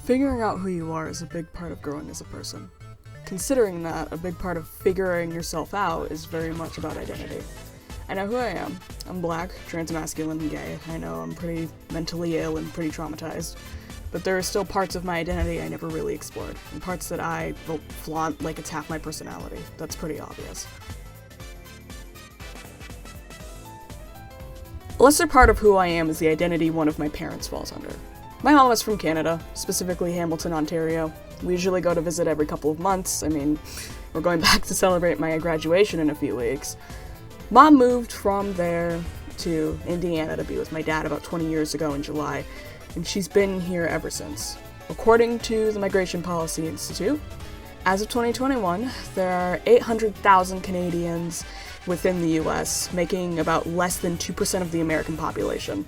Figuring out who you are is a big part of growing as a person. Considering that, a big part of figuring yourself out is very much about identity. I know who I am. I'm black, transmasculine, and gay. I know I'm pretty mentally ill and pretty traumatized. But there are still parts of my identity I never really explored, and parts that I flaunt like it's half my personality. That's pretty obvious. A lesser part of who I am is the identity one of my parents falls under. My mom is from Canada, specifically Hamilton, Ontario. We usually go to visit every couple of months. I mean, we're going back to celebrate my graduation in a few weeks. Mom moved from there to Indiana to be with my dad about 20 years ago in July, and she's been here ever since. According to the Migration Policy Institute, as of 2021, there are 800,000 Canadians within the US, making about less than 2% of the American population.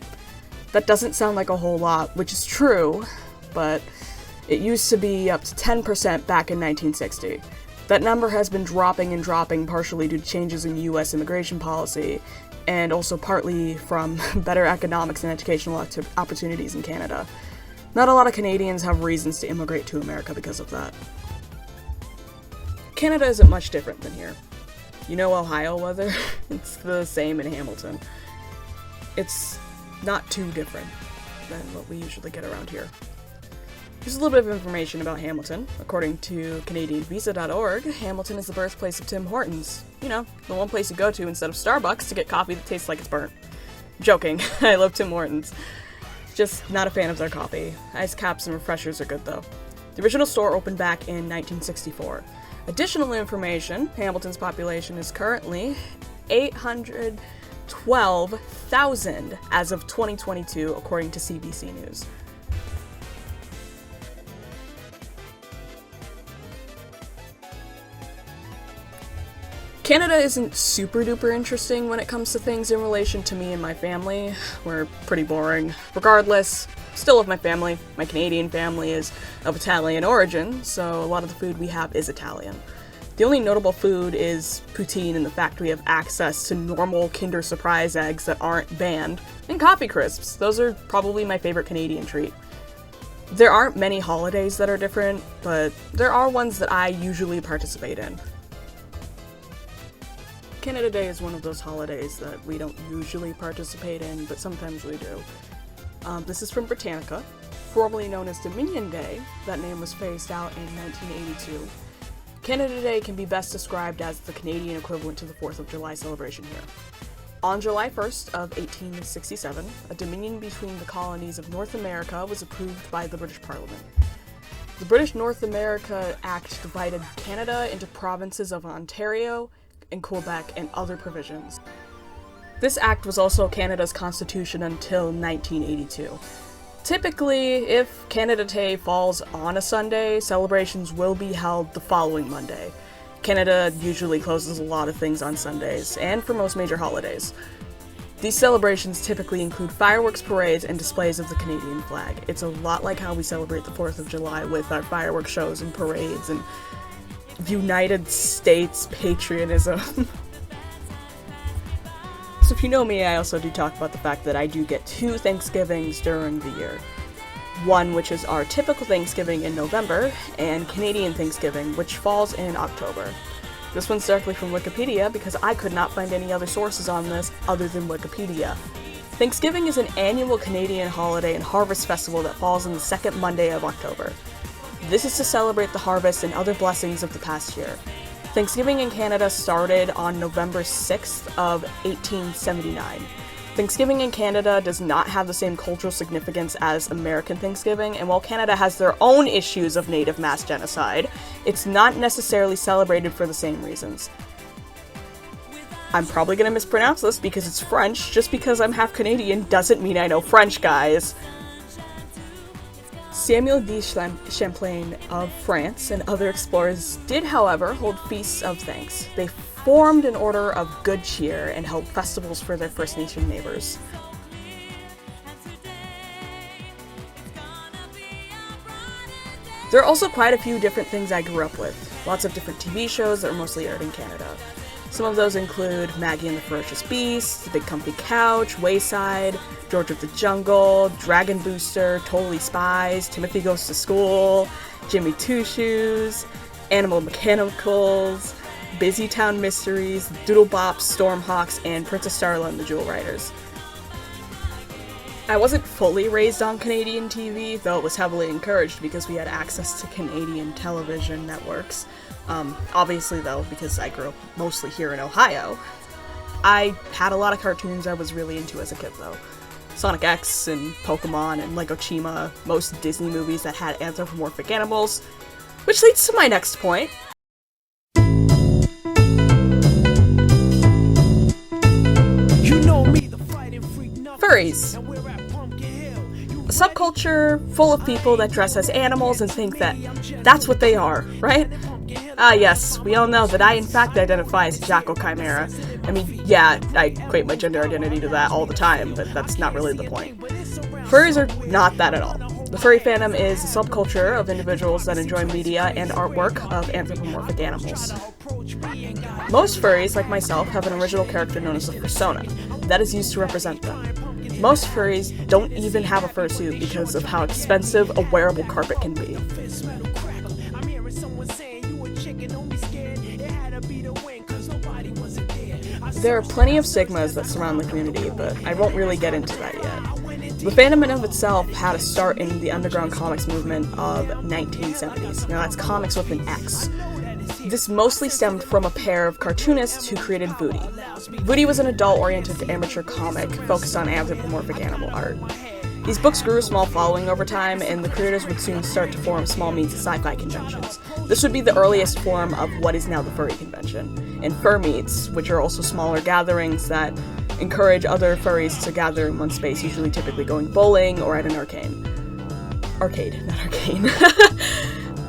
That doesn't sound like a whole lot, which is true, but it used to be up to 10% back in 1960. That number has been dropping and dropping partially due to changes in US immigration policy, and also partly from better economics and educational opportunities in Canada. Not a lot of Canadians have reasons to immigrate to America because of that. Canada isn't much different than here. You know Ohio weather? It's the same in Hamilton. It's not too different than what we usually get around here. Here's a little bit of information about Hamilton. According to CanadianVisa.org, Hamilton is the birthplace of Tim Hortons. You know, the one place you go to instead of Starbucks to get coffee that tastes like it's burnt. Joking, I love Tim Hortons. Just not a fan of their coffee. Ice caps and refreshers are good though. The original store opened back in 1964. Additional information, Hamilton's population is currently 812,000 as of 2022, according to CBC News. Canada isn't super duper interesting when it comes to things in relation to me and my family. We're pretty boring. Regardless, still love my family. My Canadian family is of Italian origin, so a lot of the food we have is Italian. The only notable food is poutine and the fact we have access to normal Kinder Surprise eggs that aren't banned, and coffee crisps. Those are probably my favorite Canadian treat. There aren't many holidays that are different, but there are ones that I usually participate in. Canada Day is one of those holidays that we don't usually participate in, but sometimes we do. This is from Britannica, formerly known as Dominion Day. That name was phased out in 1982. Canada Day can be best described as the Canadian equivalent to the 4th of July celebration here. On July 1st of 1867, a dominion between the colonies of North America was approved by the British Parliament. The British North America Act divided Canada into provinces of Ontario and Quebec and other provisions. This act was also Canada's constitution until 1982. Typically, if Canada Day falls on a Sunday, celebrations will be held the following Monday. Canada usually closes a lot of things on Sundays, and for most major holidays. These celebrations typically include fireworks parades and displays of the Canadian flag. It's a lot like how we celebrate the 4th of July with our fireworks shows and parades and United States patriotism. So if you know me, I also do talk about the fact that I do get 2 Thanksgivings during the year. One which is our typical Thanksgiving in November, and Canadian Thanksgiving, which falls in October. This one's directly from Wikipedia because I could not find any other sources on this other than Wikipedia. Thanksgiving is an annual Canadian holiday and harvest festival that falls on the 2nd Monday of October. This is to celebrate the harvest and other blessings of the past year. Thanksgiving in Canada started on November 6th of 1879. Thanksgiving in Canada does not have the same cultural significance as American Thanksgiving, and while Canada has their own issues of native mass genocide, it's not necessarily celebrated for the same reasons. I'm probably gonna mispronounce this because it's French. Just because I'm half Canadian doesn't mean I know French, guys. Samuel de Champlain of France and other explorers did, however, hold feasts of thanks. They formed an order of good cheer and held festivals for their First Nation neighbors. There are also quite a few different things I grew up with. Lots of different TV shows that are mostly aired in Canada. Some of those include Maggie and the Ferocious Beast, The Big Comfy Couch, Wayside, George of the Jungle, Dragon Booster, Totally Spies, Timothy Goes to School, Jimmy Two Shoes, Animal Mechanicals, Busy Town Mysteries, Doodle Bops, Stormhawks, and Princess Starla and the Jewel Riders. I wasn't fully raised on Canadian TV, though it was heavily encouraged because we had access to Canadian television networks. Obviously, though, because I grew up mostly here in Ohio, I had a lot of cartoons I was really into as a kid, though. Sonic X and Pokemon and Lego Chima, most Disney movies that had anthropomorphic animals, which leads to my next point. Furries. A subculture full of people that dress as animals and think that that's what they are, right? Ah yes, we all know that I in fact identify as a jackal chimera. I mean, yeah, I equate my gender identity to that all the time, but that's not really the point. Furries are not that at all. The furry fandom is a subculture of individuals that enjoy media and artwork of anthropomorphic animals. Most furries, like myself, have an original character known as a Fursona that is used to represent them. Most furries don't even have a fursuit because of how expensive a wearable carpet can be. There are plenty of stigmas that surround the community, but I won't really get into that yet. The fandom in of itself had a start in the underground comics movement of 1970s. Now that's comics with an X. This mostly stemmed from a pair of cartoonists who created Voodie. Voodie was an adult-oriented amateur comic focused on anthropomorphic animal art. These books grew a small following over time, and the creators would soon start to form small meets of sci-fi conventions. This would be the earliest form of what is now the furry convention, and fur meets, which are also smaller gatherings that encourage other furries to gather in one space, usually typically going bowling or at an arcade, not arcane.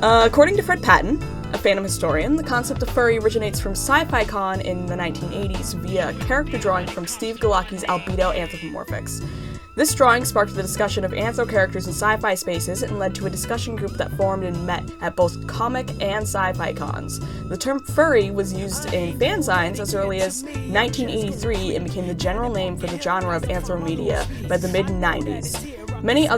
According to Fred Patton, a fandom historian, the concept of furry originates from Sci-Fi Con in the 1980s via a character drawing from Steve Galacki's Albedo Anthropomorphics. This drawing sparked the discussion of anthro characters in sci-fi spaces and led to a discussion group that formed and met at both comic and sci-fi cons. The term furry was used in fan signs as early as 1983 and became the general name for the genre of anthromedia by the mid-90s. Many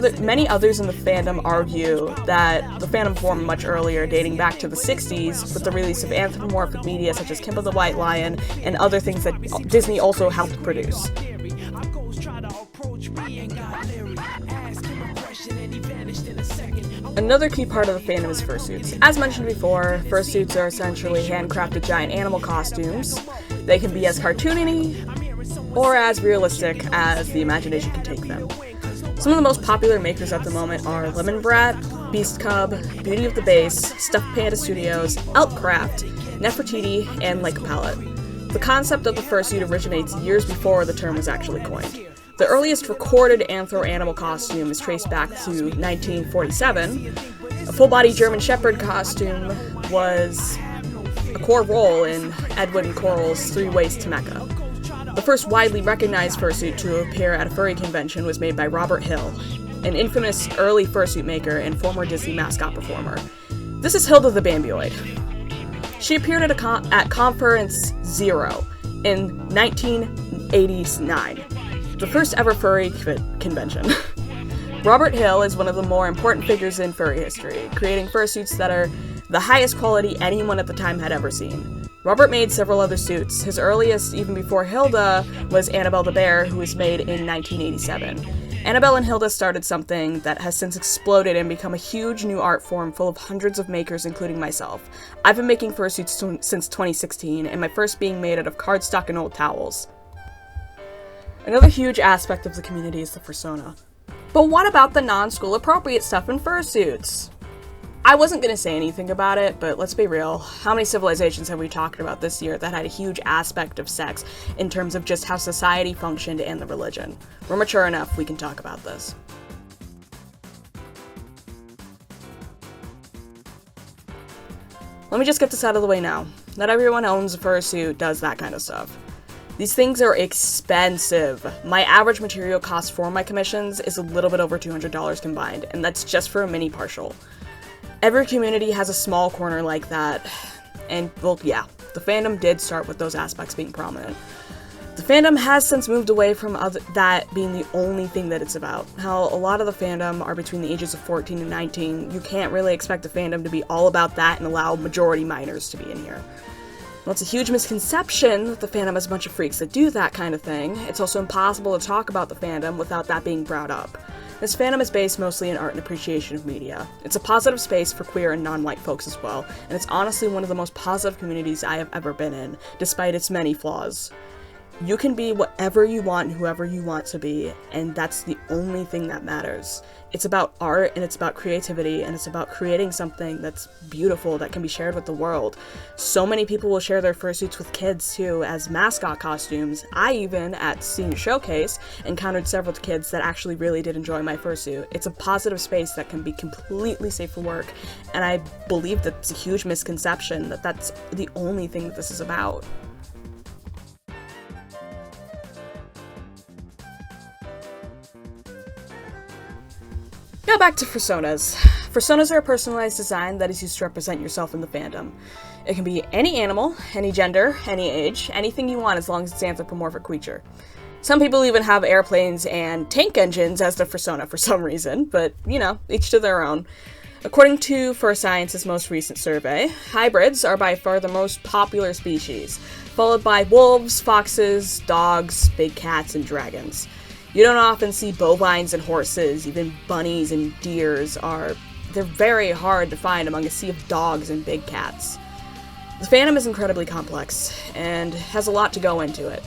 others in the fandom argue that the fandom formed much earlier, dating back to the 60s, with the release of anthropomorphic media such as Kimba the White Lion and other things that Disney also helped produce. Another key part of the fandom is fursuits. As mentioned before, fursuits are essentially handcrafted giant animal costumes. They can be as cartoony or as realistic as the imagination can take them. Some of the most popular makers at the moment are Lemon Brat, Beast Cub, Beauty of the Base, Stuffed Panda Studios, Elkcraft, Nefertiti, and Lake Palette. The concept of the fursuit originates years before the term was actually coined. The earliest recorded anthro animal costume is traced back to 1947. A full-body German Shepherd costume was a core role in Edwin Coral's Three Ways to Mecca. The first widely recognized fursuit to appear at a furry convention was made by Robert Hill, an infamous early fursuit maker and former Disney mascot performer. This is Hilda the Bambioid. She appeared at Conference Zero in 1989. The first ever furry convention. Robert Hill is one of the more important figures in furry history, creating fursuits that are the highest quality anyone at the time had ever seen. Robert made several other suits. His earliest, even before Hilda, was Annabelle the Bear, who was made in 1987. Annabelle and Hilda started something that has since exploded and become a huge new art form full of hundreds of makers, including myself. I've been making fursuits since 2016, and my first being made out of cardstock and old towels. Another huge aspect of the community is the Fursona. But what about the non-school appropriate stuff in fursuits? I wasn't going to say anything about it, but let's be real. How many civilizations have we talked about this year that had a huge aspect of sex in terms of just how society functioned and the religion? We're mature enough, we can talk about this. Let me just get this out of the way now. Not everyone owns a fursuit, does that kind of stuff. These things are expensive. My average material cost for my commissions is a little bit over $200 combined, and that's just for a mini partial. Every community has a small corner like that, and, well, yeah, The fandom did start with those aspects being prominent. The fandom has since moved away from that being the only thing that it's about. How a lot of the fandom are between the ages of 14 and 19. You can't really expect the fandom to be all about that and allow majority minors to be in here. Well, it's a huge misconception that the fandom has a bunch of freaks that do that kind of thing. It's also impossible to talk about the fandom without that being brought up. This fandom is based mostly in art and appreciation of media. It's a positive space for queer and non-white folks as well, and it's honestly one of the most positive communities I have ever been in, despite its many flaws. You can be whatever you want and whoever you want to be, and that's the only thing that matters. It's about art, and it's about creativity, and it's about creating something that's beautiful that can be shared with the world. So many people will share their fursuits with kids too as mascot costumes. I even, at Senior Showcase, encountered several kids that actually really did enjoy my fursuit. It's a positive space that can be completely safe for work, and I believe that it's a huge misconception that that's the only thing that this is about. Now back to Fursonas. Fursonas are a personalized design that is used to represent yourself in the fandom. It can be any animal, any gender, any age, anything you want as long as it's an anthropomorphic creature. Some people even have airplanes and tank engines as their Fursona for some reason, but, each to their own. According to Furscience's most recent survey, hybrids are by far the most popular species, followed by wolves, foxes, dogs, big cats, and dragons. You don't often see bovines and horses, even bunnies and deers they're very hard to find among a sea of dogs and big cats. The fandom is incredibly complex, and has a lot to go into it.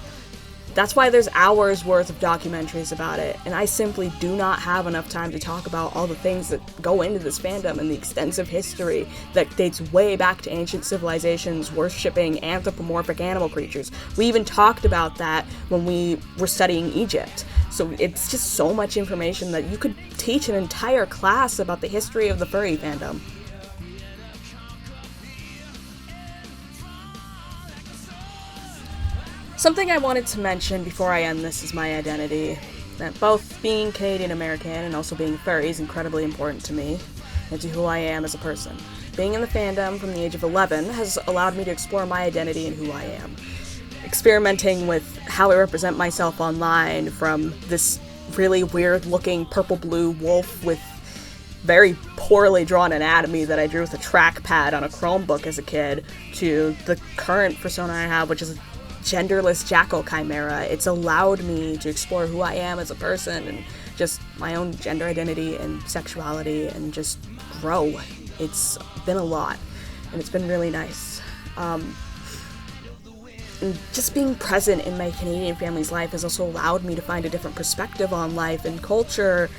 That's why there's hours worth of documentaries about it, and I simply do not have enough time to talk about all the things that go into this fandom and the extensive history that dates way back to ancient civilizations worshipping anthropomorphic animal creatures. We even talked about that when we were studying Egypt. So it's just so much information that you could teach an entire class about the history of the furry fandom. Something I wanted to mention before I end this is my identity. That both being Canadian American and also being furry is incredibly important to me and to who I am as a person. Being in the fandom from the age of 11 has allowed me to explore my identity and who I am. Experimenting with how I represent myself online, from this really weird-looking purple-blue wolf with very poorly drawn anatomy that I drew with a trackpad on a Chromebook as a kid, to the current persona I have, which is a genderless jackal chimera. It's allowed me to explore who I am as a person and just my own gender identity and sexuality and just grow. It's been a lot, and it's been really nice. And just being present in my Canadian family's life has also allowed me to find a different perspective on life and culture,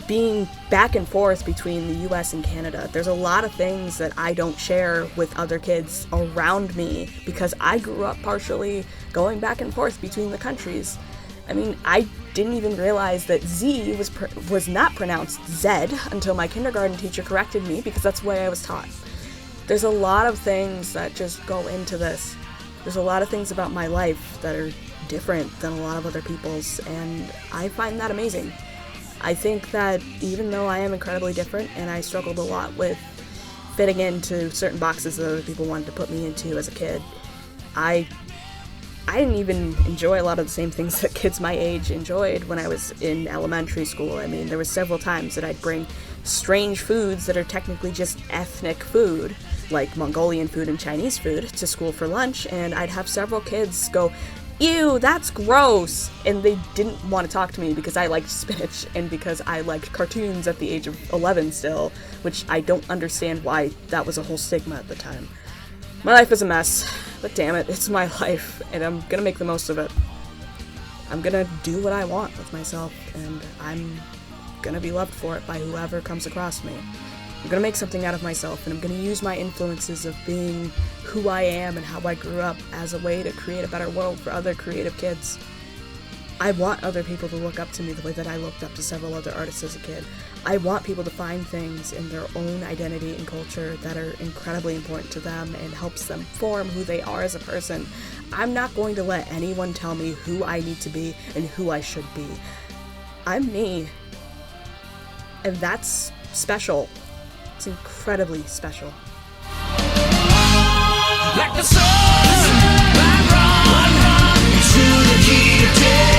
being back and forth between the US and Canada. There's a lot of things that I don't share with other kids around me because I grew up partially going back and forth between the countries. I mean, I didn't even realize that Z was not pronounced Zed until my kindergarten teacher corrected me, because that's the way I was taught. There's a lot of things that just go into this. There's a lot of things about my life that are different than a lot of other people's, and I find that amazing. I think that even though I am incredibly different and I struggled a lot with fitting into certain boxes that other people wanted to put me into as a kid, I didn't even enjoy a lot of the same things that kids my age enjoyed when I was in elementary school. I mean, there were several times that I'd bring strange foods that are technically just ethnic food, like Mongolian food and Chinese food, to school for lunch, and I'd have several kids go, "Ew, that's gross," and they didn't want to talk to me because I liked spinach and because I liked cartoons at the age of 11 still, which I don't understand why that was a whole stigma at the time. My life is a mess, but damn it, it's my life, and I'm gonna make the most of it. I'm gonna do what I want with myself, and I'm gonna be loved for it by whoever comes across me. I'm gonna make something out of myself, and I'm gonna use my influences of being who I am and how I grew up as a way to create a better world for other creative kids. I want other people to look up to me the way that I looked up to several other artists as a kid. I want people to find things in their own identity and culture that are incredibly important to them and helps them form who they are as a person. I'm not going to let anyone tell me who I need to be and who I should be. I'm me. And that's special. It's incredibly special. Like the sun, I run to the heat of day.